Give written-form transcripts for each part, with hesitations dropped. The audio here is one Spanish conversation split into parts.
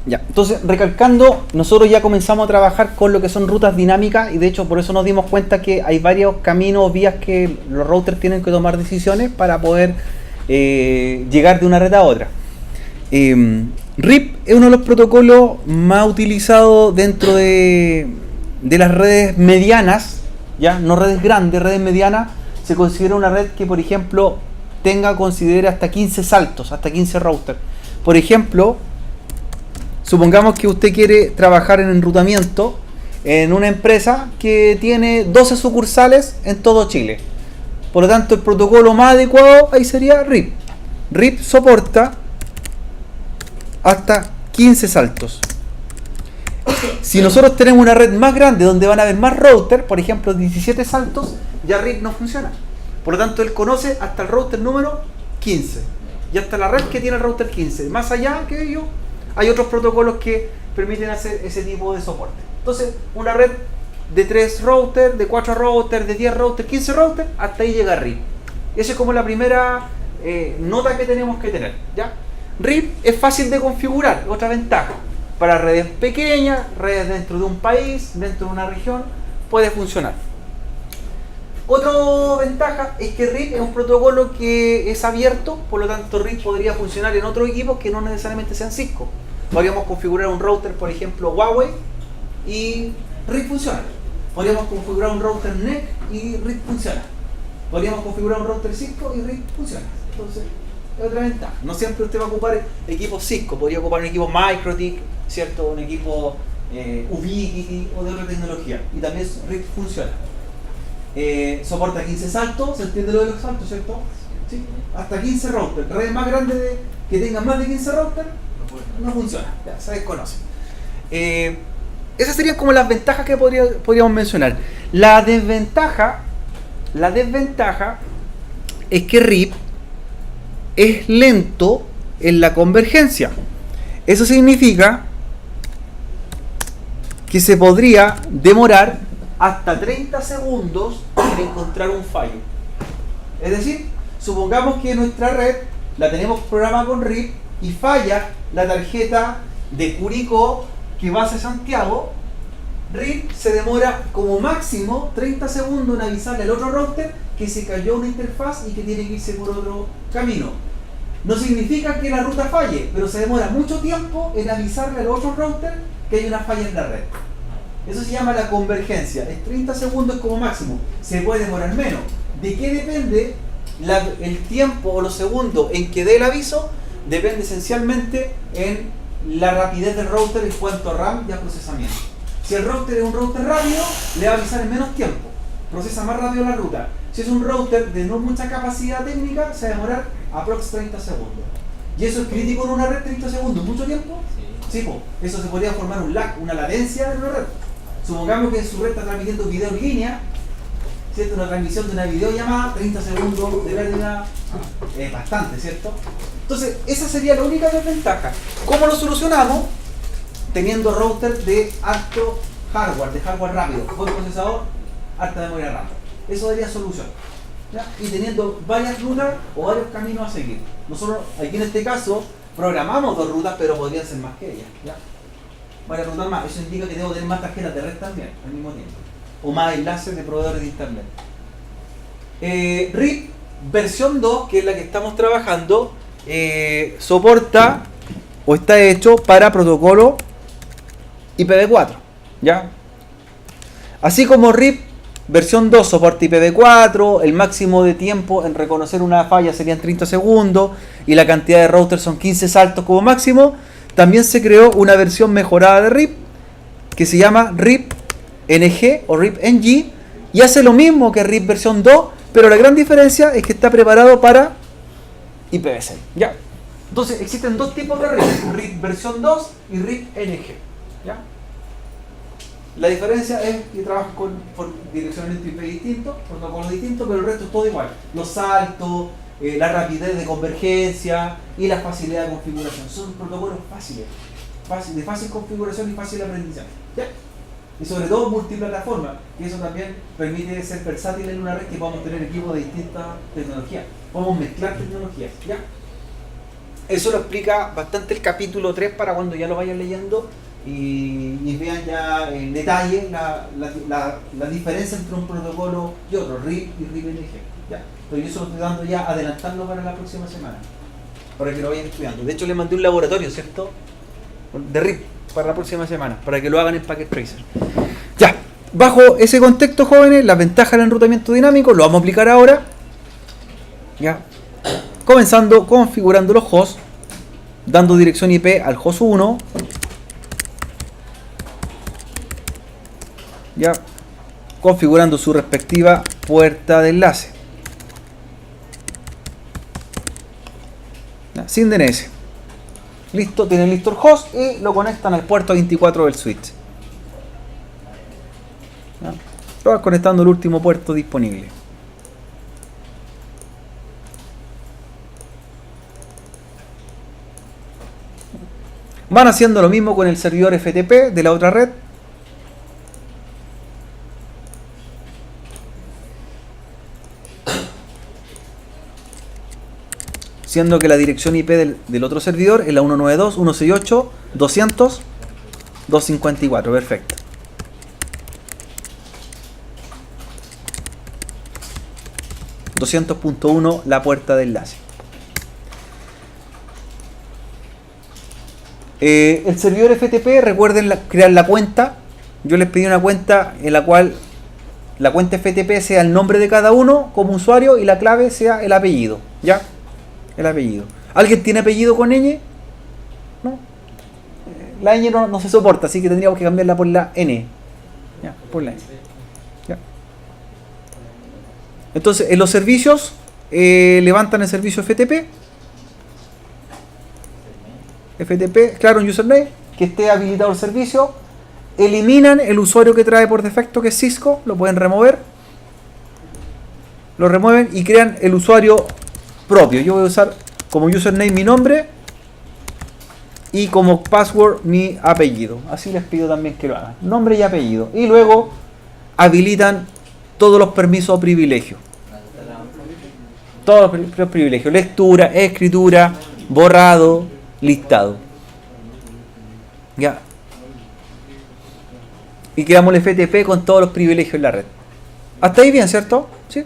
Ya, entonces, recalcando, nosotros ya comenzamos a trabajar con lo que son rutas dinámicas y de hecho por eso nos dimos cuenta que hay varios caminos o vías que los routers tienen que tomar decisiones para poder llegar de una red a otra. RIP es uno de los protocolos más utilizados dentro de las redes medianas, ya no redes grandes, redes medianas. Se considera una red que, por ejemplo, considere hasta 15 saltos, hasta 15 routers. Por ejemplo, supongamos que usted quiere trabajar en enrutamiento en una empresa que tiene 12 sucursales en todo Chile. Por lo tanto, el protocolo más adecuado ahí sería RIP. RIP soporta hasta 15 saltos. Si nosotros tenemos una red más grande donde van a haber más routers, por ejemplo 17 saltos, ya RIP no funciona. Por lo tanto, él conoce hasta el router número 15 y hasta la red que tiene el router 15. Más allá que ello, hay otros protocolos que permiten hacer ese tipo de soporte. Entonces, una red de 3 routers, de 4 routers, de 10 routers, 15 routers, hasta ahí llega RIP. Esa es como la primera nota que tenemos que tener, ¿ya? RIP es fácil de configurar, otra ventaja. Para redes pequeñas, redes dentro de un país, dentro de una región, puede funcionar. Otra ventaja es que RIP es un protocolo que es abierto, por lo tanto RIP podría funcionar en otros equipos que no necesariamente sean Cisco. Podríamos configurar un router, por ejemplo, Huawei, y RIP funciona. Podríamos configurar un router NEC y RIP funciona. Podríamos configurar un router Cisco y RIP funciona. Entonces, es otra ventaja. No siempre usted va a ocupar equipos Cisco, podría ocupar un equipo MikroTik, ¿cierto? Un equipo Ubiquiti o de otra tecnología. Y también RIP funciona. Soporta 15 saltos, ¿se entiende lo de los saltos, cierto? ¿Sí? Hasta 15 routers. Redes más grandes que tengan más de 15 routers no funciona, ya se desconoce. Esas serían como las ventajas que podríamos mencionar. La desventaja es que RIP es lento en la convergencia. Eso significa que se podría demorar hasta 30 segundos en encontrar un fallo. Es decir, supongamos que nuestra red la tenemos programada con RIP y falla la tarjeta de Curicó que va hacia Santiago. RIP se demora como máximo 30 segundos en avisarle al otro router que se cayó una interfaz y que tiene que irse por otro camino. No significa que la ruta falle, pero se demora mucho tiempo en avisarle al otro router que hay una falla en la red. Eso se llama la convergencia. Es 30 segundos como máximo. Se puede demorar menos. ¿De qué depende el tiempo o los segundos en que dé el aviso? Depende esencialmente en la rapidez del router en cuanto a RAM y a procesamiento. Si el router es un router rápido, le va a avisar en menos tiempo. Procesa más rápido la ruta. Si es un router de no mucha capacidad técnica, se va a demorar aproximadamente 30 segundos. ¿Y eso es crítico en una red? 30 segundos, ¿mucho tiempo? Sí, pues, eso se podría formar un lag, una latencia en una red. Supongamos que en su red está transmitiendo video en línea, ¿cierto? Una transmisión de una videollamada, 30 segundos de pérdida, es bastante, ¿cierto? Entonces, esa sería la única desventaja. ¿Cómo lo solucionamos? Teniendo routers de alto hardware, de hardware rápido, buen procesador, alta memoria RAM. Eso sería solución, ¿ya? Y teniendo varias rutas o varios caminos a seguir. Nosotros, aquí en este caso, programamos 2 rutas, pero podrían ser más que ellas, ¿ya? Varias rutas más. Eso indica que debo tener más tarjetas de red también, al mismo tiempo. O más enlaces de proveedores de internet. RIP versión 2, que es la que estamos trabajando, soporta o está hecho para protocolo IPv4, ¿ya? Así como RIP versión 2 soporta IPv4, el máximo de tiempo en reconocer una falla serían 30 segundos y la cantidad de routers son 15 saltos como máximo. También se creó una versión mejorada de RIP que se llama RIP NG o RIP NG y hace lo mismo que RIP versión 2, pero la gran diferencia es que está preparado para IPv6, ¿ya? Entonces existen 2 tipos de RIP, RIP versión 2 y RIP NG, ¿ya? La diferencia es que trabajan con direccionamiento IP distinto, protocolos distintos, pero el resto es todo igual. Los saltos, la rapidez de convergencia y la facilidad de configuración. Son protocolos fáciles, de fácil configuración y fácil aprendizaje, ¿ya? Y sobre todo multiplataforma, y eso también permite ser versátil en una red que podamos tener equipos de distintas tecnologías. Podemos mezclar tecnologías, ¿ya? Eso lo explica bastante el capítulo 3 para cuando ya lo vayan leyendo y vean ya en detalle la diferencia entre un protocolo y otro, RIP y RIP-LG. Ya. Pero yo se lo estoy dando ya, adelantando para la próxima semana, para que lo vayan estudiando. De hecho, le mandé un laboratorio, ¿cierto? De RIP para la próxima semana, para que lo hagan en Packet Tracer. Ya, bajo ese contexto, jóvenes, las ventajas del enrutamiento dinámico, lo vamos a aplicar ahora. Ya. Comenzando configurando los hosts, dando dirección IP al host 1. Ya. Configurando su respectiva puerta de enlace. Ya, sin DNS. Listo, tienen listo el host y lo conectan al puerto 24 del switch. Ya. Lo van conectando el último puerto disponible. Van haciendo lo mismo con el servidor FTP de la otra red. Siendo que la dirección IP del otro servidor es la 192.168.200.254. Perfecto. .200.1 la puerta de enlace. El servidor FTP, recuerden crear la cuenta. Yo les pedí una cuenta en la cual la cuenta FTP sea el nombre de cada uno como usuario y la clave sea el apellido. ¿Ya? El apellido. ¿Alguien tiene apellido con ñ? ¿No? La ñ no se soporta, así que tendríamos que cambiarla por la n. ¿Ya? Por la n. ¿Ya? Entonces, en los servicios, levantan el servicio FTP. Claro, un username, que esté habilitado el servicio, eliminan el usuario que trae por defecto, que es Cisco, lo pueden remover, lo remueven y crean el usuario propio. Yo voy a usar como username mi nombre y como password mi apellido. Así les pido también que lo hagan, nombre y apellido. Y luego habilitan todos los permisos o privilegios. Todos los privilegios, lectura, escritura, borrado, listado. Ya. Y creamos el FTP con todos los privilegios en la red. Hasta ahí bien, ¿cierto? ¿Sí?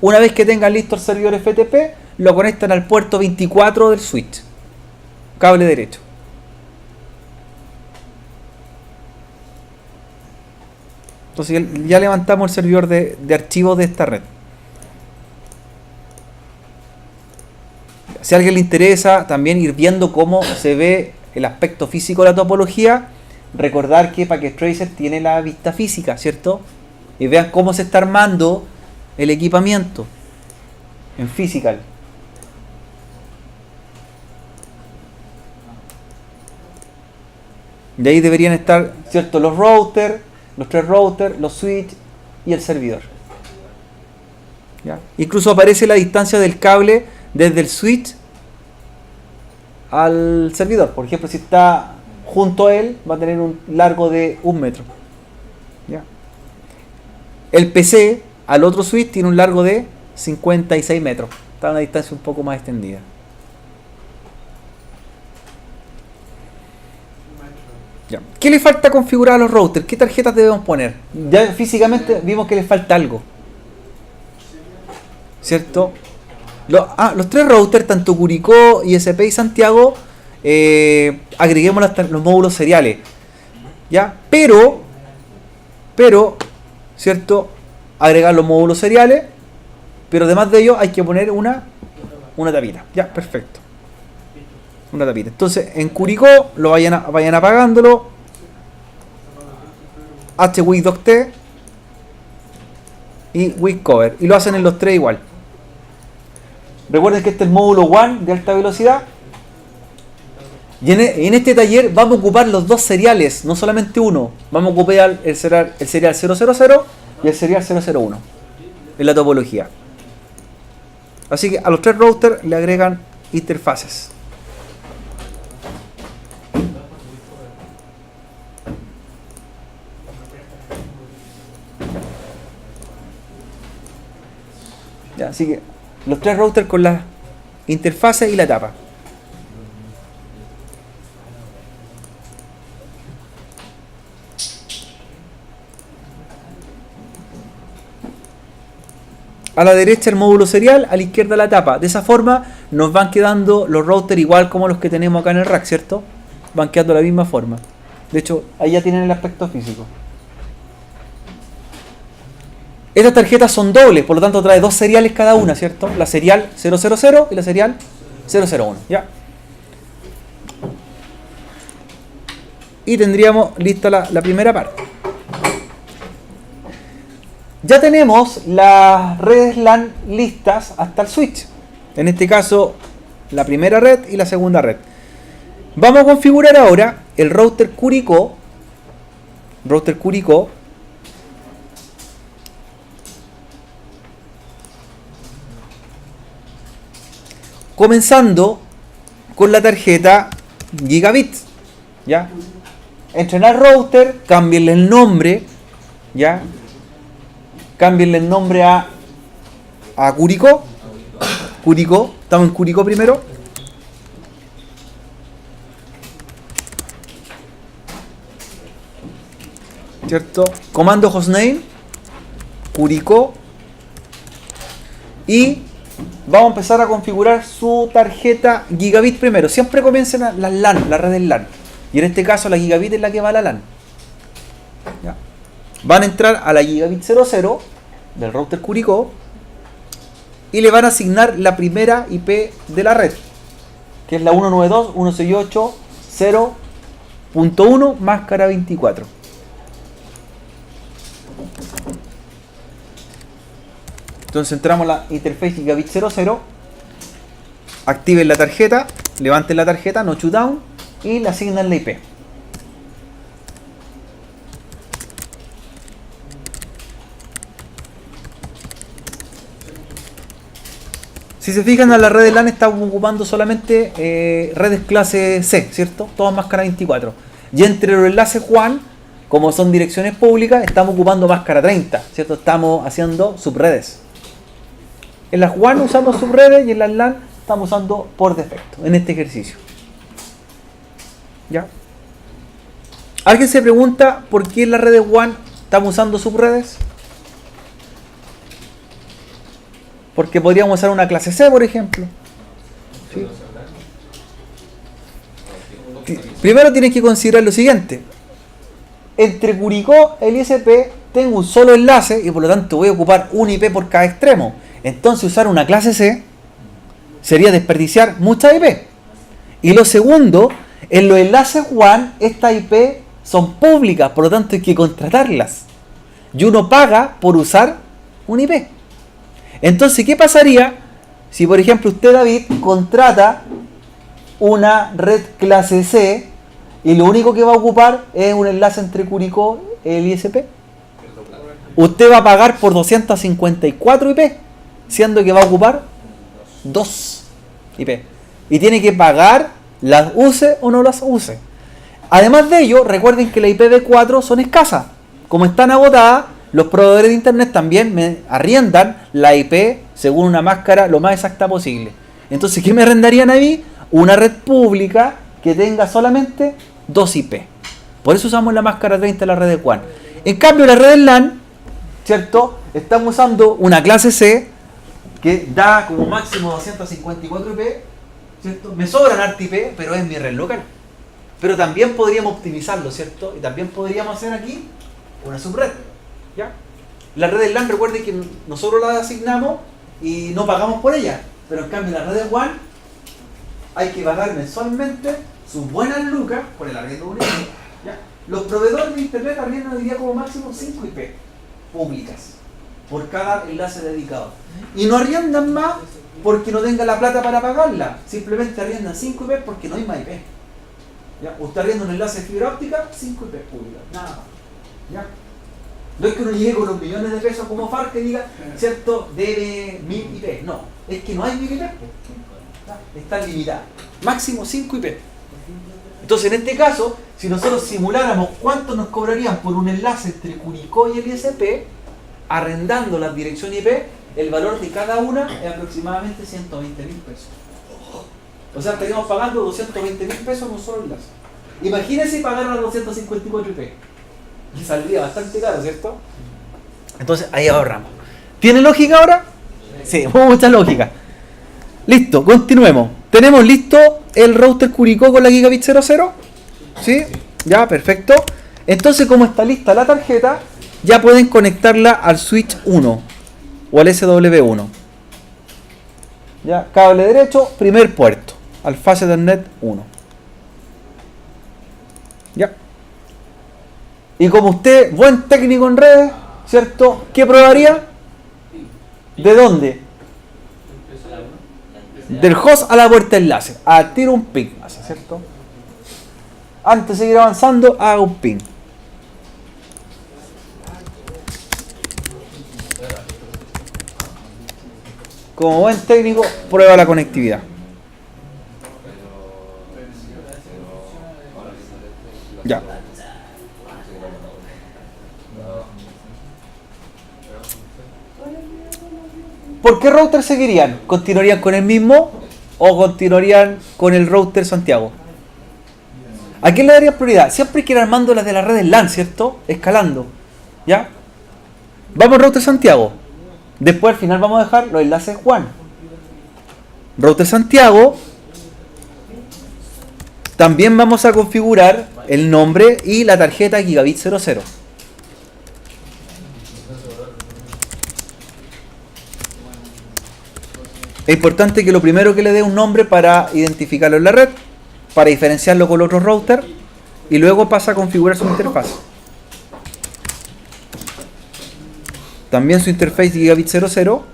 Una vez que tengan listo el servidor FTP, lo conectan al puerto 24 del switch. Cable derecho. Entonces ya levantamos el servidor de archivos de esta red. Si a alguien le interesa también ir viendo cómo se ve el aspecto físico de la topología, recordar que Packet Tracer tiene la vista física, ¿cierto? Y vean cómo se está armando el equipamiento en Physical. De ahí deberían estar, ¿cierto? Los routers, los 3 routers, los switch y el servidor. ¿Ya? Incluso aparece la distancia del cable desde el switch al servidor. Por ejemplo, si está junto a él, va a tener un largo de 1 metro. ¿Ya? El PC al otro switch tiene un largo de 56 metros. Está a una distancia un poco más extendida. Ya. ¿Qué le falta configurar a los routers? ¿Qué tarjetas debemos poner? Ya físicamente vimos que le falta algo, ¿cierto? Los 3 routers, tanto Curicó, ISP y Santiago, agreguemos los módulos seriales, ¿ya? Pero, ¿cierto? Agregar los módulos seriales, pero además de ello hay que poner una tapita, ¿ya? Perfecto. Una tapita. Entonces, en Curicó lo vayan apagándolo. HWIC2T y WIC-Cover. Y lo hacen en los 3 igual. Recuerden que este es el módulo WAN de alta velocidad. Y en este taller vamos a ocupar los 2 seriales, no solamente uno. Vamos a ocupar el serial 000 y el serial 001 en la topología. Así que a los 3 routers le agregan interfaces. Ya, así que los 3 routers con las interfaces y la tapa. a la derecha el módulo serial, a la izquierda la tapa. De esa forma nos van quedando los routers igual como los que tenemos acá en el rack, ¿cierto? Van quedando de la misma forma. De hecho, ahí ya tienen el aspecto físico. Estas tarjetas son dobles, por lo tanto trae dos seriales cada una, ¿cierto? La serial 000 y la serial 001, ¿ya? Y tendríamos lista la primera parte. Ya tenemos las redes LAN listas hasta el switch. En este caso, la primera red y la segunda red. Vamos a configurar ahora el router Curicó. Comenzando con la tarjeta Gigabit. ¿Ya? Entren al router, cámbienle el nombre. ¿Ya? Cámbienle el nombre a Curicó. Curicó. Estamos en Curicó primero. ¿Cierto? Comando hostname. Curicó. Y vamos a empezar a configurar su tarjeta Gigabit primero. Siempre comiencen las LAN, las redes LAN. Y en este caso la Gigabit es la que va a la LAN. ¿Ya? Van a entrar a la Gigabit 00 del router Curicó y le van a asignar la primera IP de la red, que es la 192.168.0.1 máscara 24. Entonces entramos a la interface Gigabit 00, activen la tarjeta, levanten la tarjeta, no shutdown, y le asignan la IP. Si se fijan, en la red de LAN estamos ocupando solamente redes clase C, ¿cierto? Todas máscara 24. Y entre los enlaces WAN, como son direcciones públicas, estamos ocupando máscara 30, ¿cierto? Estamos haciendo subredes. En las WAN usamos subredes y en las LAN estamos usando por defecto en este ejercicio. ¿Ya? ¿Alguien se pregunta por qué en las redes WAN estamos usando subredes? Porque podríamos usar una clase C, por ejemplo. ¿Sí? Primero tienes que considerar lo siguiente. Entre Curicó y el ISP tengo un solo enlace y por lo tanto voy a ocupar un IP por cada extremo. Entonces usar una clase C sería desperdiciar muchas IP. Y lo segundo, en los enlaces WAN estas IP son públicas, por lo tanto hay que contratarlas. Y uno paga por usar un IP. Entonces, ¿qué pasaría si, por ejemplo, usted, David, contrata una red clase C y lo único que va a ocupar es un enlace entre Curicó y el ISP? Usted va a pagar por 254 IP, siendo que va a ocupar 2 IP. Y tiene que pagar, las use o no las use. Además de ello, recuerden que las IPv4 son escasas. Como están agotadas, los proveedores de internet también me arriendan la IP según una máscara lo más exacta posible. Entonces, ¿qué me arrendarían a mí? Una red pública que tenga solamente 2 IP. Por eso usamos la máscara 30 en la red de WAN. En cambio, la red LAN, ¿cierto? Estamos usando una clase C que da como máximo 254 IP, ¿cierto? Me sobran harta IP, pero es mi red local. Pero también podríamos optimizarlo, ¿cierto? Y también podríamos hacer aquí una subred. ¿Ya? La red de LAN, recuerden que nosotros la asignamos y no pagamos por ella, pero en cambio la red de WAN hay que pagar mensualmente sus buenas lucas por el arriendo de un IP. ¿Ya? Los proveedores de internet arriendan, diría, como máximo 5 IP públicas por cada enlace dedicado, y no arriendan más porque no tengan la plata para pagarla, simplemente arriendan 5 IP porque no hay más IP. ¿Ya? Usted arrienda un enlace de fibra óptica, 5 IP públicas, nada más. ¿Ya? No es que uno llegue con los millones de pesos como FARC que diga, ¿cierto?, debe 1000 IP. No, es que no hay 1000 IP. Está limitada. Máximo 5 IP. Entonces, en este caso, si nosotros simuláramos cuánto nos cobrarían por un enlace entre Curicó y el ISP, arrendando las direcciones IP, el valor de cada una es aproximadamente 120.000 pesos. O sea, estaríamos pagando 220.000 pesos en un solo enlace. Imagínense pagar las 254 IP. Y saldría bastante caro, ¿cierto? Entonces ahí ahorramos. ¿Tiene lógica ahora? Sí, mucha lógica. Listo, continuemos. ¿Tenemos listo el router Curicó con la Gigabit 00? ¿Sí? Ya, perfecto. Entonces, como está lista la tarjeta, ya pueden conectarla al switch 1 o al SW1. Ya, cable derecho, primer puerto, al Fast Ethernet 1. Ya. Y como usted, buen técnico en redes, ¿cierto? ¿Qué probaría? ¿De dónde? Del host a la puerta de enlace. A tiro un ping, ¿cierto? Antes de seguir avanzando, haga un ping. Como buen técnico, prueba la conectividad. Ya. ¿Por qué router seguirían? ¿Continuarían con el mismo o continuarían con el router Santiago? ¿A quién le darían prioridad? Siempre hay que ir armando las de las redes LAN, ¿cierto? Escalando. ¿Ya? Vamos al router Santiago. Después al final vamos a dejar los enlaces Juan. Router Santiago. También vamos a configurar el nombre y la tarjeta Gigabit 00. Es importante que lo primero que le dé un nombre para identificarlo en la red, para diferenciarlo con los otros routers, y luego pasa a configurar su interfaz. También su interface Gigabit 00.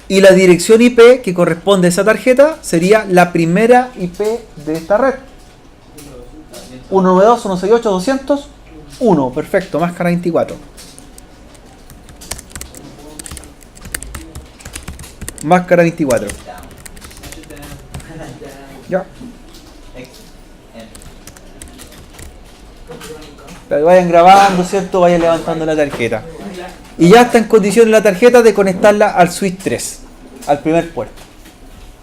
Y la dirección IP que corresponde a esa tarjeta sería la primera IP de esta red. 192.168.200.1. Perfecto, máscara 24. Máscara 24. Ya. Vayan grabando, ¿cierto? Vayan levantando la tarjeta. Y ya está en condiciones la tarjeta de conectarla al switch 3, al primer puerto.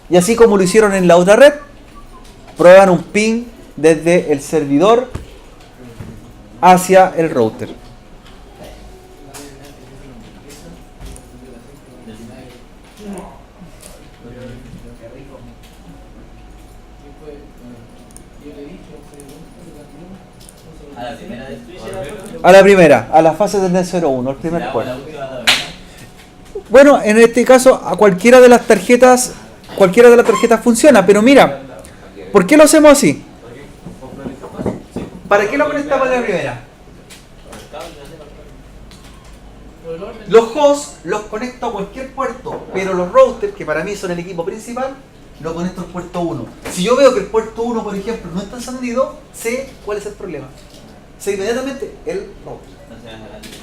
Y así como lo hicieron en la otra red, prueban un ping desde el servidor hacia el router. A la primera, a la fase del NET 01, el primer puerto. Bueno, en este caso, a cualquiera de las tarjetas funciona, pero mira, ¿por qué lo hacemos así? ¿Para qué lo conectamos en la primera? Los hosts los conecto a cualquier puerto, pero los routers, que para mí son el equipo principal, lo conecto al puerto 1. Si yo veo que el puerto 1, por ejemplo, no está encendido, sé cuál es el problema. Sé inmediatamente el router.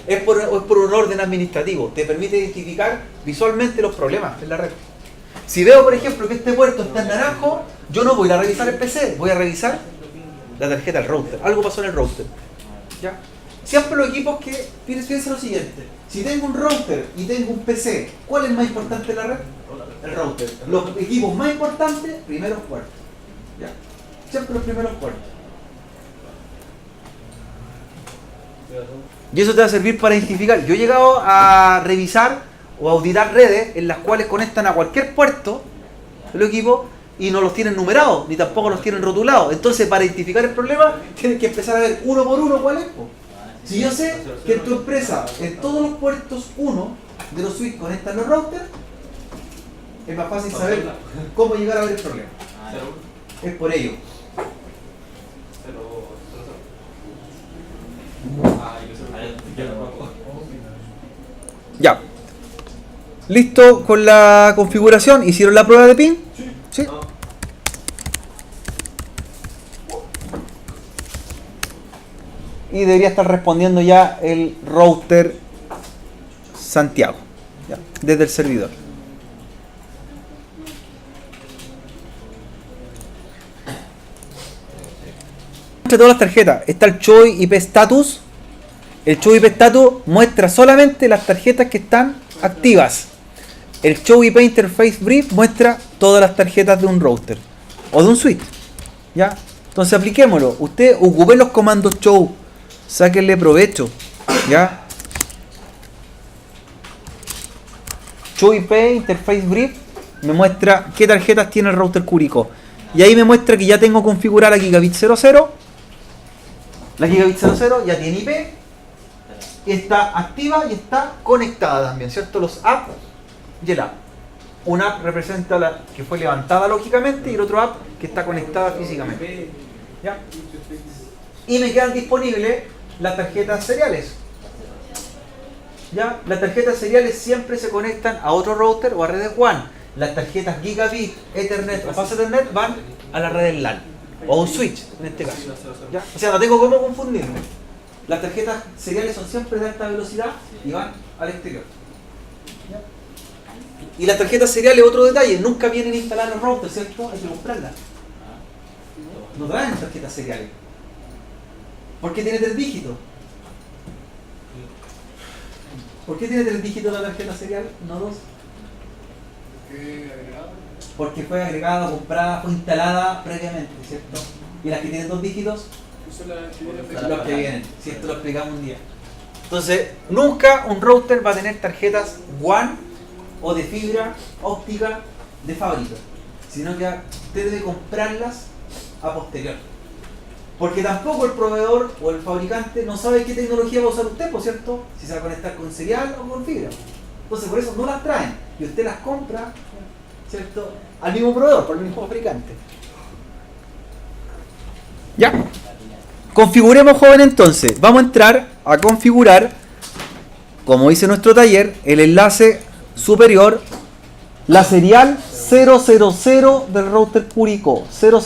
Es por un orden administrativo. Te permite identificar visualmente los problemas en la red. Si veo, por ejemplo, que este puerto está en naranjo, yo no voy a revisar el PC, voy a revisar la tarjeta del router. Algo pasó en el router. ¿Ya? Siempre los equipos que piensen lo siguiente. Si tengo un router y tengo un PC, ¿cuál es más importante en la red? El router. Los equipos más importantes, primeros puertos. ¿Ya? Siempre los primeros puertos. Y eso te va a servir para identificar. Yo he llegado a revisar o a auditar redes en las cuales conectan a cualquier puerto el equipo y no los tienen numerados, ni tampoco los tienen rotulados. Entonces, para identificar el problema, tienes que empezar a ver uno por uno cuál es. Si yo sé que en tu empresa, en todos los puertos 1 de los switches conectan los routers, es más fácil saber cómo llegar a ver el problema. Es por ello. Ya. ¿Listo con la configuración? ¿Hicieron la prueba de ping? Sí. Y debería estar respondiendo ya el router Santiago, ya, desde el servidor. Entre todas las tarjetas está el Choi IP Status. El Choi IP Status muestra solamente las tarjetas que están activas. El Choi IP Interface Brief muestra todas las tarjetas de un router o de un switch. ¿Ya? Entonces apliquémoslo. Usted ocupe los comandos show sáquenle provecho, ¿ya? Show IP Interface Brief me muestra qué tarjetas tiene el router Curicó. Y ahí me muestra que ya tengo configurada la Gigabit 00. La Gigabit 00 ya tiene IP, está activa y está conectada también, ¿cierto? Los apps y el app. Una app representa la que fue levantada lógicamente y el otro app que está conectada físicamente. ¿Ya? Y me quedan disponibles las tarjetas seriales. ¿Ya? Las tarjetas seriales siempre se conectan a otro router o a redes WAN. Las tarjetas Gigabit, Ethernet o Fast Ethernet van a la red LAN o un switch en este caso. ¿Ya? O sea, no tengo cómo confundirme. Las tarjetas seriales son siempre de alta velocidad y van al exterior. ¿Ya? Y las tarjetas seriales, otro detalle, nunca vienen instaladas en los routers, ¿cierto? Hay que comprarlas. No traen tarjetas seriales. ¿Por qué tiene 3 dígitos? ¿Por qué tiene 3 dígitos la tarjeta serial, no 2? Porque fue agregada, comprada, fue instalada previamente, ¿cierto? Y las que tienen 2 dígitos son los que vienen. Si esto lo explicamos un día. Entonces, nunca un router va a tener tarjetas WAN o de fibra óptica de fábrica, sino que usted debe comprarlas a posterior. Porque tampoco el proveedor o el fabricante no sabe qué tecnología va a usar usted, por cierto, si se va a conectar con serial o con fibra. Entonces por eso no las traen y usted las compra, ¿cierto?, al mismo proveedor, por el mismo fabricante. Ya. Configuremos, joven, entonces. Vamos a entrar a configurar, como dice nuestro taller, el enlace superior, la serial 000 del router Curicó, 000.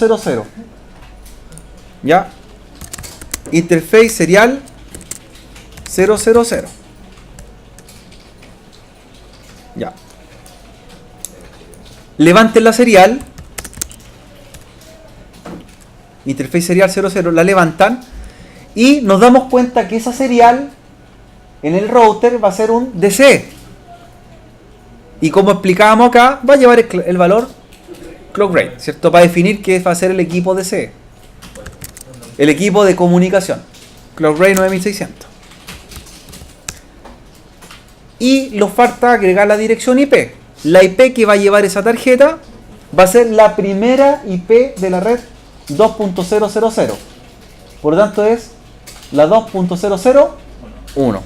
¿Ya? Interface serial 000. Ya. Levanten la serial. Interface serial 00, la levantan. Y nos damos cuenta que esa serial en el router va a ser un DC. Y como explicábamos acá, va a llevar el valor clock rate, ¿cierto? Para definir qué va a ser el equipo DC. El equipo de comunicación. Clock rate 9600. Y nos falta agregar la dirección IP. La IP que va a llevar esa tarjeta va a ser la primera IP de la red 2.000. Por lo tanto es la 2.001.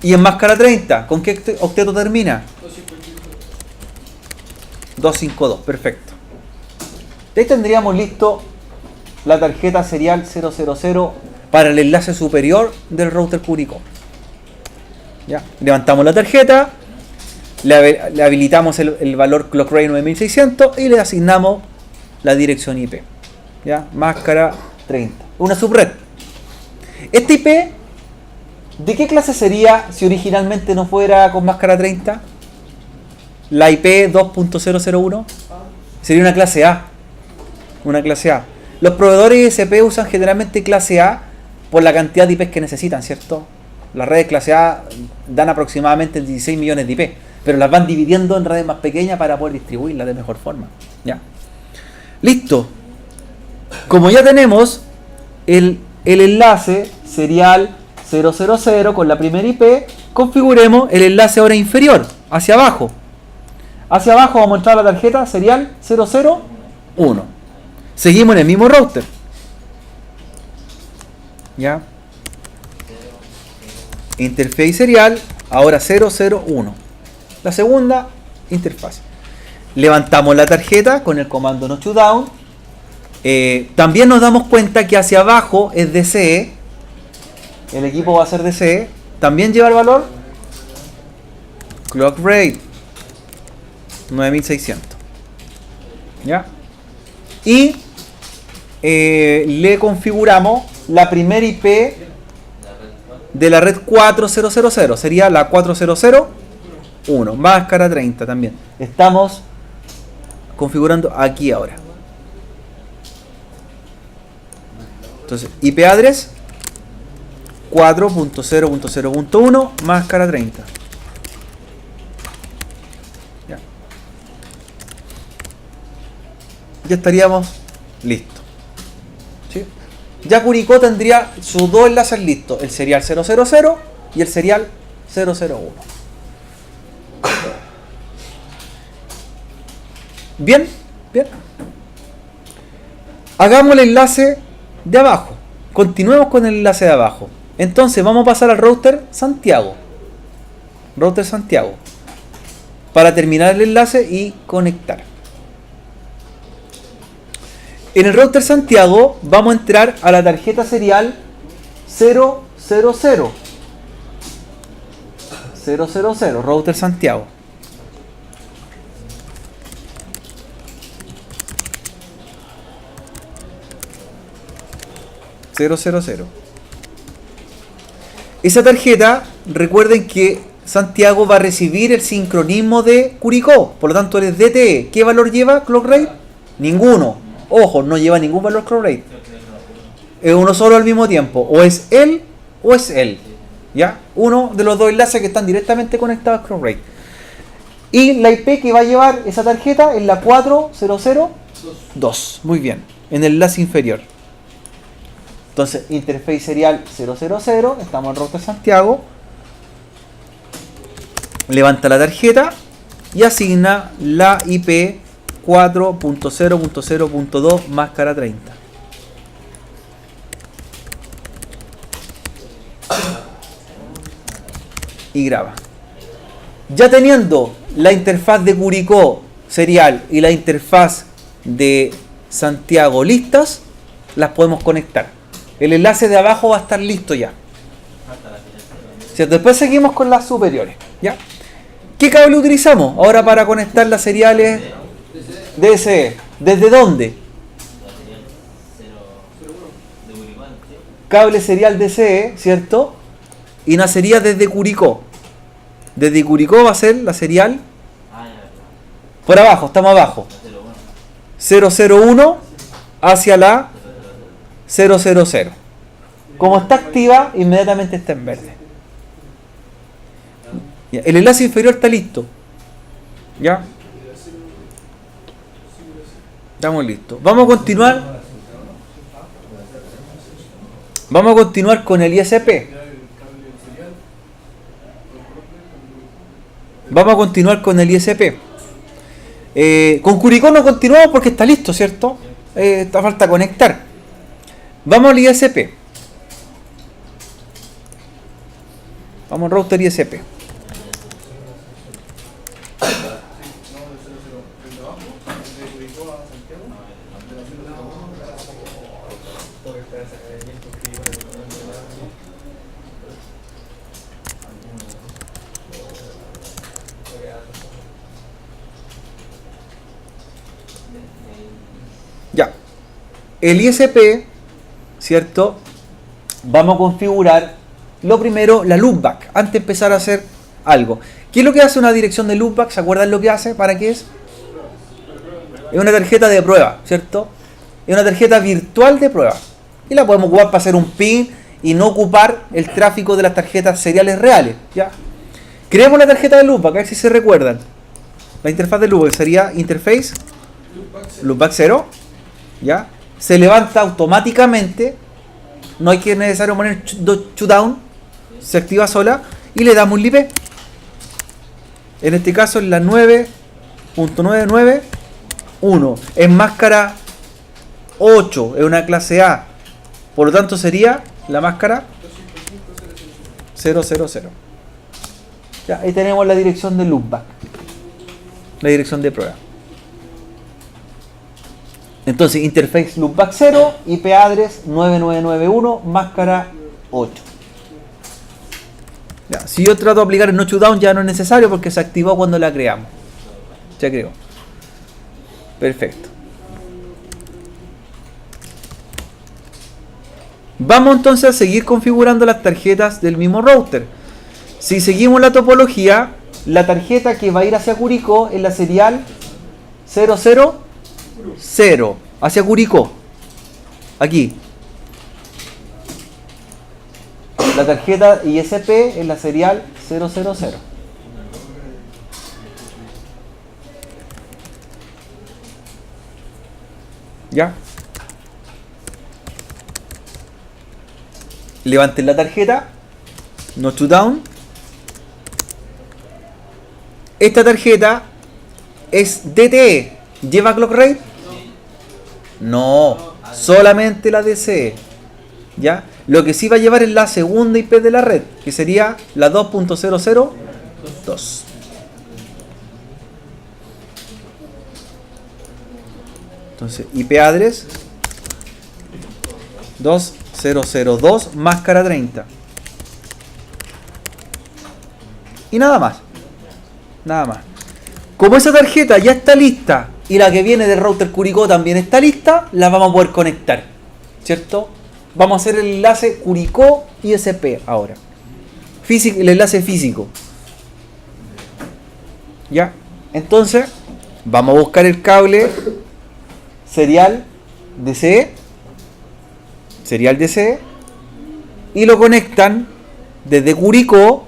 Y en máscara 30, ¿con qué octeto termina? 252, perfecto. De ahí tendríamos listo la tarjeta serial 000 para el enlace superior del router Curicó. Ya, levantamos la tarjeta, le habilitamos el valor clock rate 9600 y le asignamos la dirección IP. Ya, máscara 30. Una subred. Este IP, ¿de qué clase sería si originalmente no fuera con máscara 30? La IP 2.001 sería una clase A. Una clase A. Los proveedores ISP usan generalmente clase A por la cantidad de IPs que necesitan, ¿cierto? Las redes clase A dan aproximadamente 16 millones de IP, pero las van dividiendo en redes más pequeñas para poder distribuirlas de mejor forma. ¿Ya? Listo. Como ya tenemos el enlace serial 000 con la primera IP, configuremos el enlace ahora inferior, hacia abajo. Hacia abajo vamos a entrar a la tarjeta serial 001. Seguimos en el mismo router. ¿Ya? Interface serial, ahora 001. La segunda interfaz. Levantamos la tarjeta con el comando no shutdown. También nos damos cuenta que hacia abajo es DCE. El equipo va a ser DCE. También lleva el valor clock rate 9600. ¿Ya? Y le configuramos la primera IP de la red 4000. Sería la 4001. Máscara 30 también. Estamos configurando aquí ahora. Entonces, IP address 4.0.0.1, máscara 30. Ya. ya estaríamos listos. ¿Sí? Ya Curicó tendría sus dos enlaces listos, el serial 000 y el serial 001. Bien, bien. Hagamos el enlace de abajo. Continuemos con el enlace de abajo. Entonces vamos a pasar al router Santiago. Router Santiago. Para terminar el enlace y conectar. En el router Santiago vamos a entrar a la tarjeta serial 000. 000, router Santiago. Esa tarjeta, recuerden que Santiago va a recibir el sincronismo de Curicó, por lo tanto es DTE. ¿Qué valor lleva clock rate? Ninguno. Ojo, no lleva ningún valor clock rate. Es uno solo al mismo tiempo. O es él o es él. ¿Ya? Uno de los dos enlaces que están directamente conectados a clock rate. Y la IP que va a llevar esa tarjeta es la 4002. Muy bien. En el enlace inferior. Entonces, interface serial 000, estamos en router Santiago. Levanta la tarjeta y asigna la IP 4.0.0.2 máscara 30. Y graba. Ya teniendo la interfaz de Curicó serial y la interfaz de Santiago listas, las podemos conectar. El enlace de abajo va a estar listo ya. ¿Cierto? Después seguimos con las superiores. ¿Ya? ¿Qué cable utilizamos ahora para conectar las seriales DSE? ¿Desde dónde? Cable serial DSE, ¿cierto? Y nacería desde Curicó. Desde Curicó va a ser la serial por abajo, estamos abajo. 001 hacia la 000. Como está activa, inmediatamente está en verde. Ya, el enlace inferior está listo. ¿Ya? Estamos listos. Vamos a continuar. Vamos a continuar con el ISP. Vamos a continuar con el ISP. Con Curicó no continuamos porque está listo, ¿cierto? Está falta conectar. Vamos al ISP. Vamos al router ISP. Ya. El ISP, ¿cierto? Vamos a configurar lo primero, la loopback, antes de empezar a hacer algo. ¿Qué es lo que hace una dirección de loopback? ¿Se acuerdan lo que hace? ¿Para qué es? Es una tarjeta de prueba, ¿cierto? Es una tarjeta virtual de prueba. Y la podemos ocupar para hacer un ping y no ocupar el tráfico de las tarjetas seriales reales, ¿ya? Creemos la tarjeta de loopback, a ver si se recuerdan. La interfaz de loopback sería interface loopback 0, ¿ya? Se levanta automáticamente, no hay que necesario poner shutdown, se activa sola y le damos el IP. En este caso es la 9.991, es máscara 8, es una clase A, por lo tanto sería la máscara 000. Ya, ahí tenemos la dirección de loopback, la dirección de prueba. Entonces, interface loopback 0, IP address 9991, máscara 8. Ya, si yo trato de aplicar el no shutdown ya no es necesario porque se activó cuando la creamos. Ya creó. Perfecto. Vamos entonces a seguir configurando las tarjetas del mismo router. Si seguimos la topología, la tarjeta que va a ir hacia Curicó es la serial 000 hacia Curicó. Aquí. La tarjeta ISP es la serial 000. ¿Ya? Levanten la tarjeta. Notch to down. Esta tarjeta es DTE. ¿Lleva clock rate? No, solamente la DCE. ¿Ya? Lo que sí va a llevar es la segunda IP de la red, que sería la 2.002. Entonces, IP address 2002 máscara 30. Y nada más. Nada más. Como esa tarjeta ya está lista y la que viene del router Curicó también está lista, la vamos a poder conectar. ¿Cierto? Vamos a hacer el enlace Curicó ISP ahora. El enlace físico. ¿Ya? Entonces, vamos a buscar el cable serial DCE. Serial DCE. Y lo conectan desde Curicó,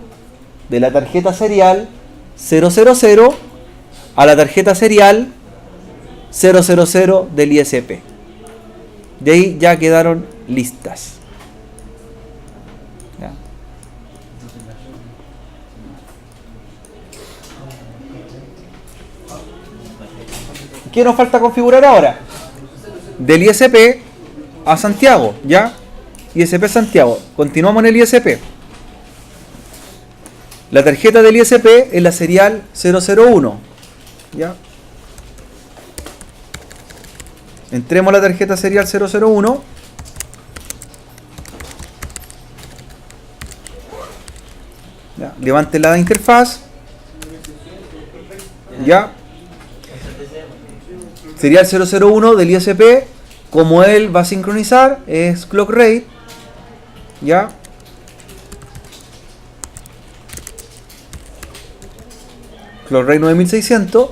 de la tarjeta serial 000 a la tarjeta serial 000 del ISP. De ahí ya quedaron listas. ¿Ya? ¿Qué nos falta configurar ahora? Del ISP a Santiago, ¿ya? ISP Santiago. Continuamos en el ISP. La tarjeta del ISP es la serial 001, ¿ya? Entremos a la tarjeta serial 001. Ya, levanten la interfaz. Ya. Serial 001 del ISP, como él va a sincronizar, es clock rate. Ya. Clock rate 9600.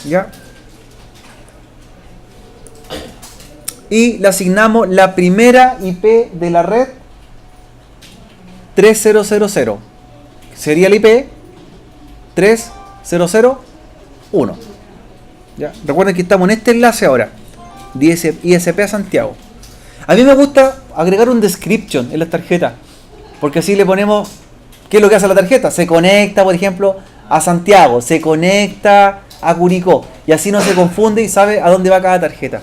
Ya. Y le asignamos la primera IP de la red 3000. Sería el IP 3001. ¿Ya? Recuerden que estamos en este enlace ahora. ISP a Santiago. A mí me gusta agregar un description en las tarjetas, porque así le ponemos qué es lo que hace la tarjeta. Se conecta, por ejemplo, a Santiago. Se conecta a Curicó. Y así no se confunde y sabe a dónde va cada tarjeta.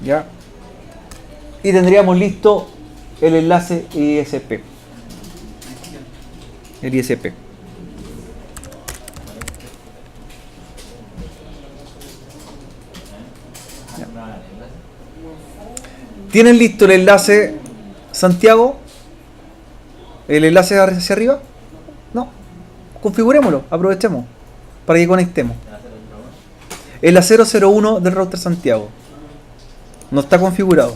¿Ya? Y tendríamos listo el enlace ISP. El ISP. ¿Ya? ¿Tienen listo el enlace Santiago? ¿El enlace hacia arriba? No. Configurémoslo, aprovechemos para que conectemos. Es la 001 del router Santiago. No está configurado.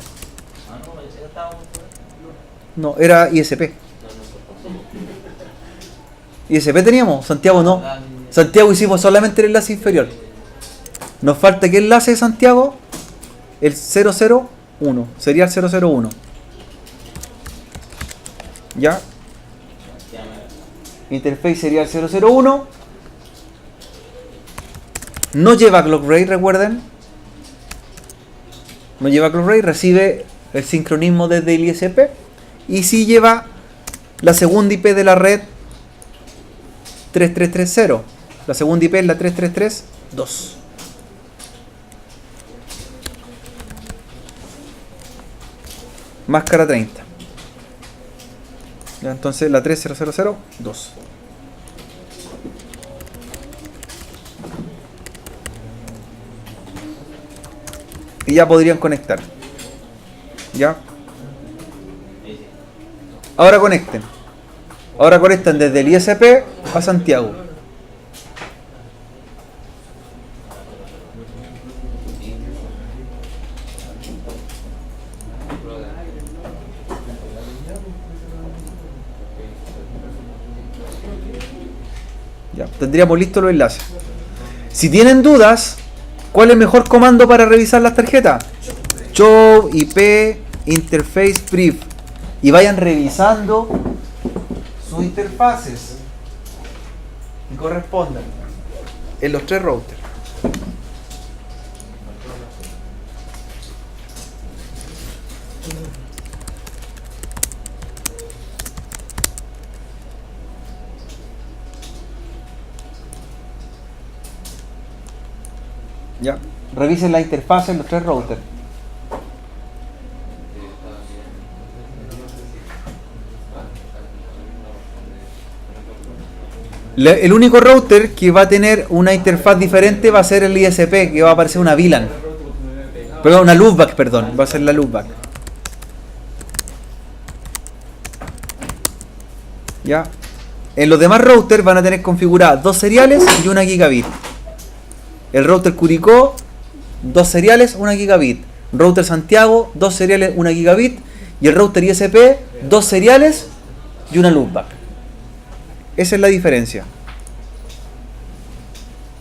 No, era ISP. ISP teníamos, Santiago no. Santiago hicimos solamente el enlace inferior. Nos falta que el enlace de Santiago, el 001, sería el 001. ¿Ya? Interface sería el 001. No lleva clock rate, recuerden. No lleva clock rate, recibe el sincronismo desde el ISP. Y sí lleva la segunda IP de la red 3330. La segunda IP es la 3332. Máscara 30. Ya, entonces la 30002. Y ya podrían conectar. ¿Ya? Ahora conecten. Ahora conectan desde el ISP a Santiago. Ya, tendríamos listos los enlaces. Si tienen dudas, ¿cuál es el mejor comando para revisar las tarjetas? Show IP interface brief. Y vayan revisando sus interfaces que correspondan en los 3 routers. Ya, revisen la interfaz en los 3 routers. El único router que va a tener una interfaz diferente va a ser el ISP, que va a aparecer una VLAN. Perdón, una loopback, perdón, va a ser la loopback. Ya. En los demás routers van a tener configuradas 2 seriales y 1 gigabit. El router Curicó, 2 seriales, 1 gigabit. Router Santiago, 2 seriales, 1 gigabit. Y el router ISP, 2 seriales y una loopback. Esa es la diferencia.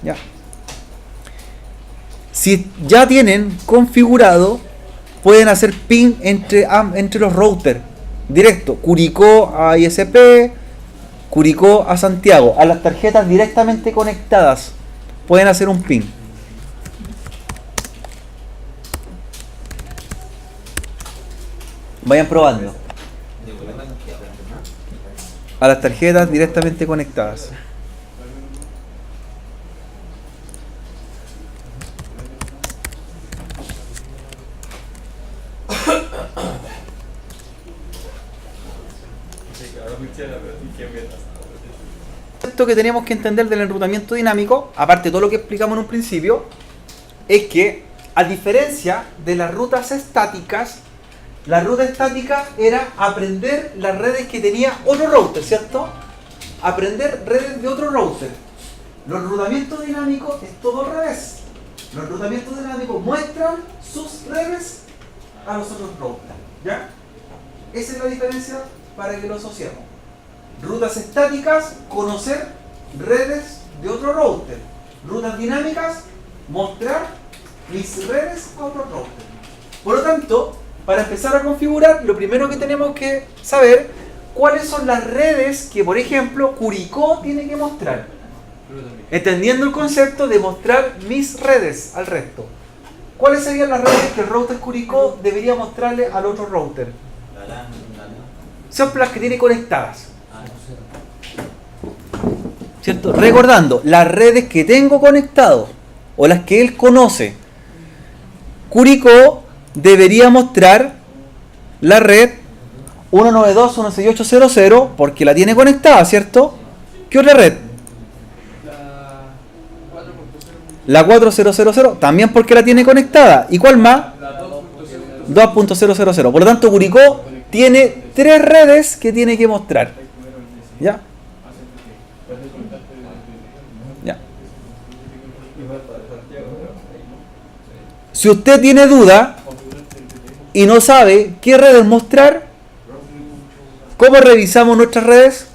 Ya. Si ya tienen configurado, pueden hacer ping entre los routers. Directo. Curicó a ISP, Curicó a Santiago. A las tarjetas directamente conectadas. Pueden hacer un ping. Vayan probando. A las tarjetas directamente conectadas. Esto que tenemos que entender del enrutamiento dinámico, aparte de todo lo que explicamos en un principio, es que a diferencia de las rutas estáticas, la ruta estática era aprender las redes que tenía otro router, ¿cierto? Aprender redes de otro router. Los enrutamientos dinámicos es todo al revés. Los enrutamientos dinámicos muestran sus redes a los otros routers, ¿ya? Esa es la diferencia para que lo asociemos. Rutas estáticas, conocer redes de otro router. Rutas dinámicas, mostrar mis redes a otro router. Por lo tanto, para empezar a configurar, lo primero que tenemos que saber cuáles son las redes que, por ejemplo, Curicó tiene que mostrar. Entendiendo el concepto de mostrar mis redes al resto. ¿Cuáles serían las redes que el router Curicó debería mostrarle al otro router? Son las que tiene conectadas. ¿Cierto? Recordando, las redes que tengo conectado o las que él conoce. Curicó debería mostrar la red 192.168.0.0 porque la tiene conectada, ¿cierto? ¿Qué otra red? La 4.0.0.0 también porque la tiene conectada. ¿Y cuál más? 2.0.0.0. Por lo tanto, Curicó tiene 3 redes que tiene que mostrar. ¿Ya? Ya. Si usted tiene duda y no sabe qué redes mostrar, ¿cómo revisamos nuestras redes?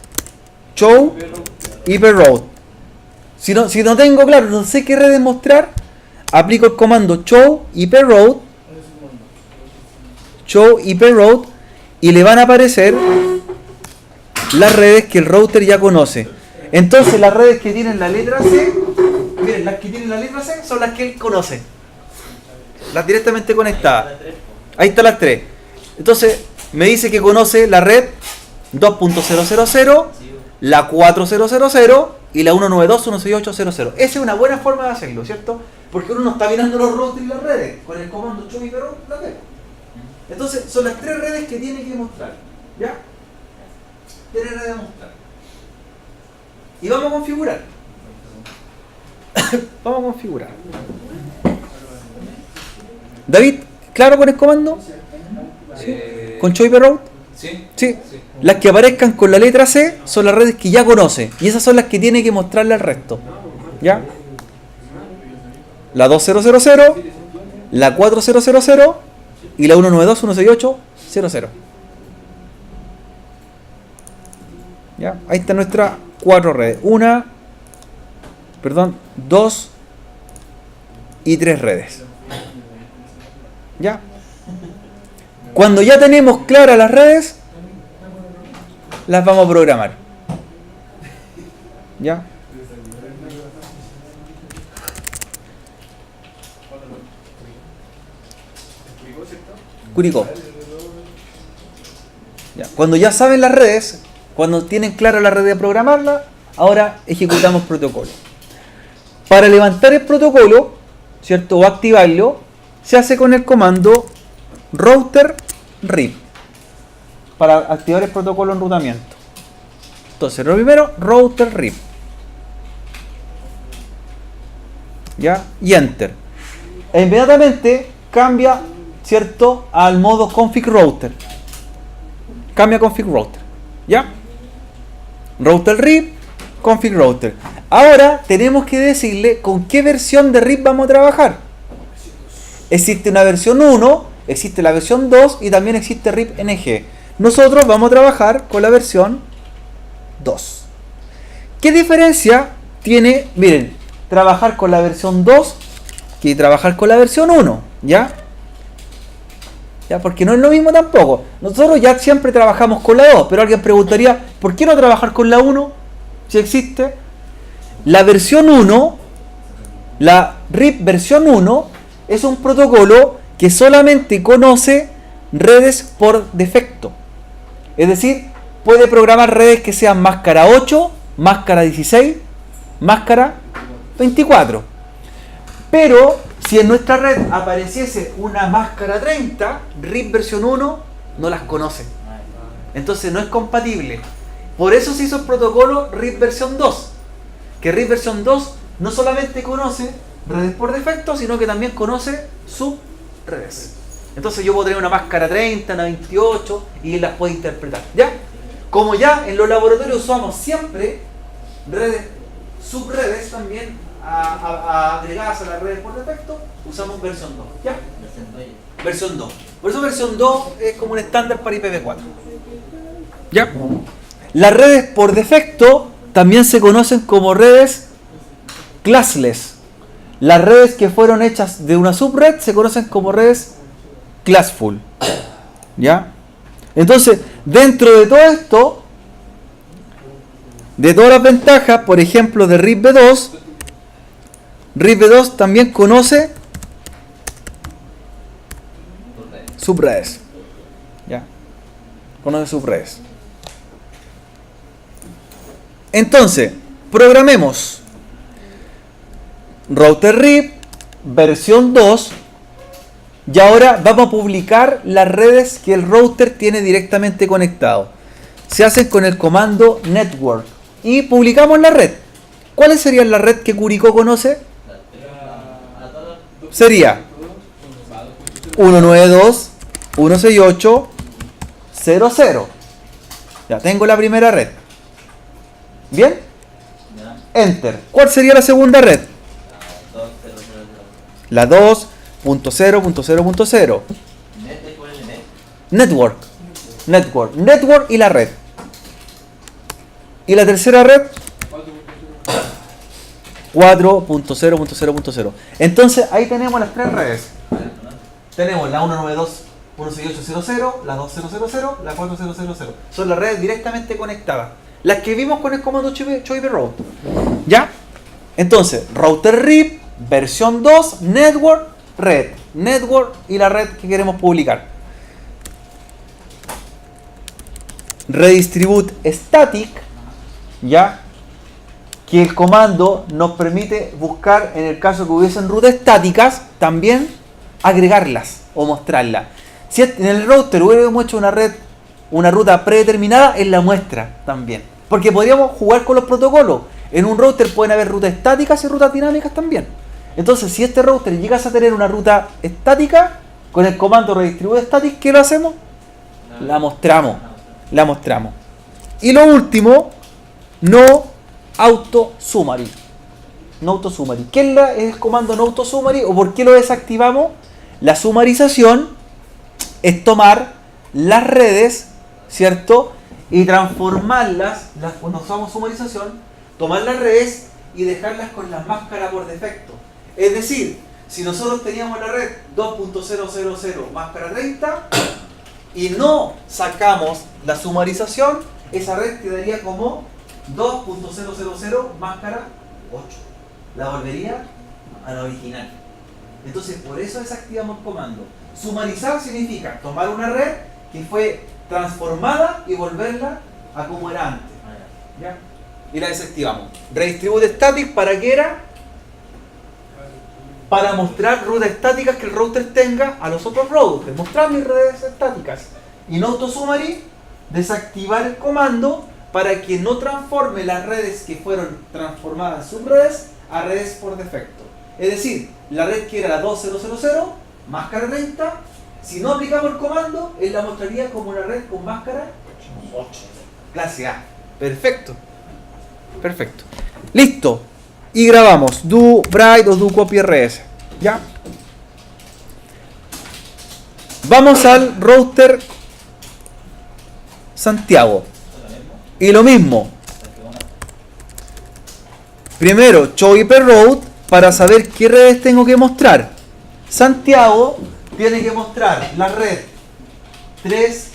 Show, IP route. Si no tengo claro, no sé qué redes mostrar, aplico el comando show IP route, y le van a aparecer las redes que el router ya conoce. Entonces las redes que tienen la letra C, miren, las que tienen la letra C son las que él conoce. Las directamente conectadas. Ahí están las 3. Entonces me dice que conoce la red 2.0.0.0, la 4.0.0.0 y la 192.168.0.0. Esa es una buena forma de hacerlo, ¿cierto? Porque uno no está mirando los routers y las redes. Con el comando show y route las ve. Entonces son las 3 redes que tiene que mostrar. ¿Ya? 3 redes a mostrar. Y vamos a configurar. Vamos a configurar. David, ¿claro con el comando? ¿Sí? ¿Con show y route? Sí. Sí. Las que aparezcan con la letra C son las redes que ya conoce. Y esas son las que tiene que mostrarle al resto. ¿Ya? La 2.0.0.0, la 4.0.0.0 y la 192.168.0.0. ¿Ya? Ahí está nuestra 4 redes. 2 y 3 redes. ¿Ya? Cuando ya tenemos claras las redes, las vamos a programar. ¿Ya? Curicó. Ya. Cuando ya saben las redes, cuando tienen clara la red de programarla, ahora ejecutamos protocolo. Para levantar el protocolo, ¿cierto? O activarlo, se hace con el comando router rip para activar el protocolo enrutamiento. Entonces, lo primero, router rip. ¿Ya? Y enter. E inmediatamente cambia, ¿cierto?, al modo config router. Cambia a config router. ¿Ya? Router rip, config router. Ahora tenemos que decirle con qué versión de RIP vamos a trabajar. Existe una versión 1, existe la versión 2 y también existe RIP NG. Nosotros vamos a trabajar con la versión 2. ¿Qué diferencia tiene, miren, trabajar con la versión 2 que trabajar con la versión 1? ¿Ya? ¿Ya? Porque no es lo mismo tampoco. Nosotros ya siempre trabajamos con la 2, pero alguien preguntaría, ¿por qué no trabajar con la 1? Si existe. La versión 1, la RIP versión 1, es un protocolo que solamente conoce redes por defecto. Es decir, puede programar redes que sean máscara 8, máscara 16, máscara 24. Pero si en nuestra red apareciese una máscara 30, RIP versión 1 no las conoce. Entonces no es compatible. Por eso se hizo el protocolo RIP versión 2. Que RIP versión 2 no solamente conoce redes por defecto, sino que también conoce subredes. Entonces yo puedo tener una máscara 30, una 28 y él las puede interpretar. ¿Ya? Como ya en los laboratorios usamos siempre redes, subredes también agregadas a las redes por defecto, usamos versión 2. ¿Ya? Versión 2. Por eso versión 2 es como un estándar para IPv4. ¿Ya? Las redes por defecto también se conocen como redes classless. Las redes que fueron hechas de una subred se conocen como redes classful. ¿Ya? Entonces, dentro de todo esto, de todas las ventajas, por ejemplo, de RIP v2, RIP v2 también conoce subredes. ¿Ya? Conoce subredes. Entonces, programemos router RIP versión 2 y ahora vamos a publicar las redes que el router tiene directamente conectado. Se hacen con el comando network y publicamos la red. ¿Cuál sería la red que Curicó conoce? Sería 192.168.0.0. Ya tengo la primera red. ¿Bien? Enter. ¿Cuál sería la segunda red? La 2.0.0.0. Network. Network y la red. ¿Y la tercera red? 4.0.0.0. Entonces ahí tenemos las tres redes. Tenemos la 192.168.0.0, la 2.0.0.0, la 4.0.0.0. Son las redes directamente conectadas. Las que vimos con el comando choive route. ¿Ya? Entonces, router RIP, versión 2, network, red. Network y la red que queremos publicar. Redistribute static, ¿ya? Que el comando nos permite buscar, en el caso que hubiesen rutas estáticas, también agregarlas o mostrarlas. Si en el router hubiéramos hecho una red, una ruta predeterminada, en la muestra también. Porque podríamos jugar con los protocolos. En un router pueden haber rutas estáticas y rutas dinámicas también. Entonces, si este router llegas a tener una ruta estática, con el comando redistribute static, ¿qué lo hacemos? La mostramos. La mostramos. Y lo último, no auto summary. No auto summary. ¿Qué es el comando no auto summary o por qué lo desactivamos? La sumarización es tomar las redes, ¿cierto? Y transformarlas, cuando usamos sumarización, tomar las redes y dejarlas con las máscaras por defecto. Es decir, si nosotros teníamos la red 2.000 máscara 30 y no sacamos la sumarización, esa red quedaría como 2.000 máscara 8. La volvería a la original. Entonces, por eso desactivamos el comando. Sumarizar significa tomar una red que fue transformada y volverla a como era antes. ¿Ya? Y la desactivamos. Redistribute static, ¿para qué era? Para mostrar rutas estáticas que el router tenga a los otros routers. Mostrar mis redes estáticas. Y en AutoSummary, desactivar el comando para que no transforme las redes que fueron transformadas en subredes a redes por defecto. Es decir, la red que era la 2000, máscara 30, si no aplicamos el comando, él la mostraría como una red con máscara 8. Clase A. Perfecto. Perfecto. Listo. Y grabamos do write o do copy RS. ¿Ya? Vamos al router Santiago. Y lo mismo. Primero, show IP route para saber qué redes tengo que mostrar. Santiago tiene que mostrar la red 3000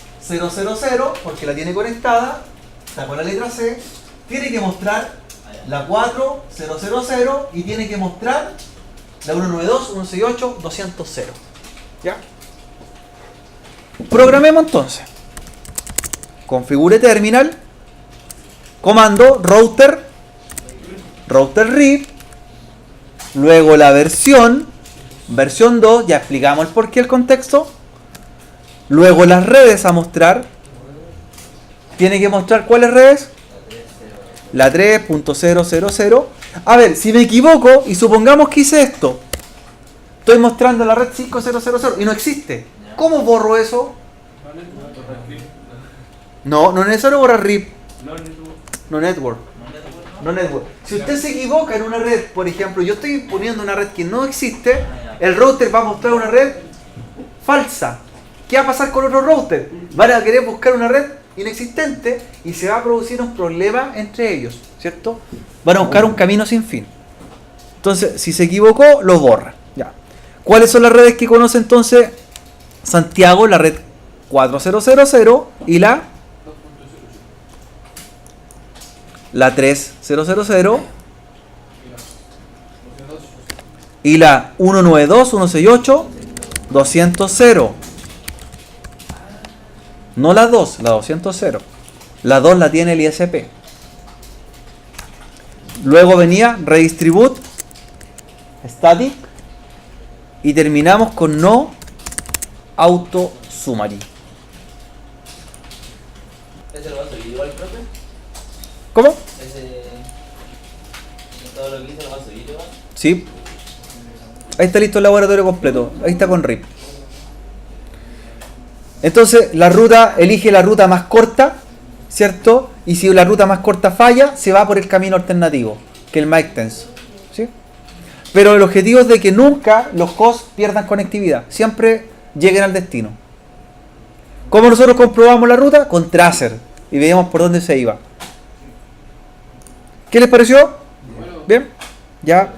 porque la tiene conectada, está con la letra C. Tiene que mostrar la 4000 y tiene que mostrar la 192.168.200. ¿Ya? Programemos entonces. Configure terminal. Comando router RIP. Luego la versión 2, ya explicamos el porqué, el contexto. Luego las redes a mostrar. Tiene que mostrar cuáles redes. La 3.000. A ver, si me equivoco y supongamos que hice esto. Estoy mostrando la red 5000 y no existe. ¿Cómo borro eso? No es necesario borrar RIP. No network. Si usted se equivoca en una red, por ejemplo, yo estoy poniendo una red que no existe, el router va a mostrar una red falsa. ¿Qué va a pasar con otro router? Van a querer buscar una red inexistente y se va a producir un problema entre ellos, ¿cierto? Van a buscar un camino sin fin. Entonces, si se equivocó, lo borra. Ya. ¿Cuáles son las redes que conoce entonces Santiago? La red 4000 y la 3000 y la 192.168.200. No la 2, la 200. La 2 la tiene el ISP. Luego venía redistribute static y terminamos con no AutoSummary. ¿Ese lo va a subir igual, profe? ¿Cómo? Todo lo que hice lo va a subir igual. Sí. Ahí está listo el laboratorio completo. Ahí está con RIP. Entonces la ruta, elige la ruta más corta, ¿cierto? Y si la ruta más corta falla, se va por el camino alternativo, que es el más extenso, ¿sí? Pero el objetivo es de que nunca los hosts pierdan conectividad, siempre lleguen al destino. ¿Cómo nosotros comprobamos la ruta? Con tracer, y veíamos por dónde se iba. ¿Qué les pareció? ¿Bien? Ya.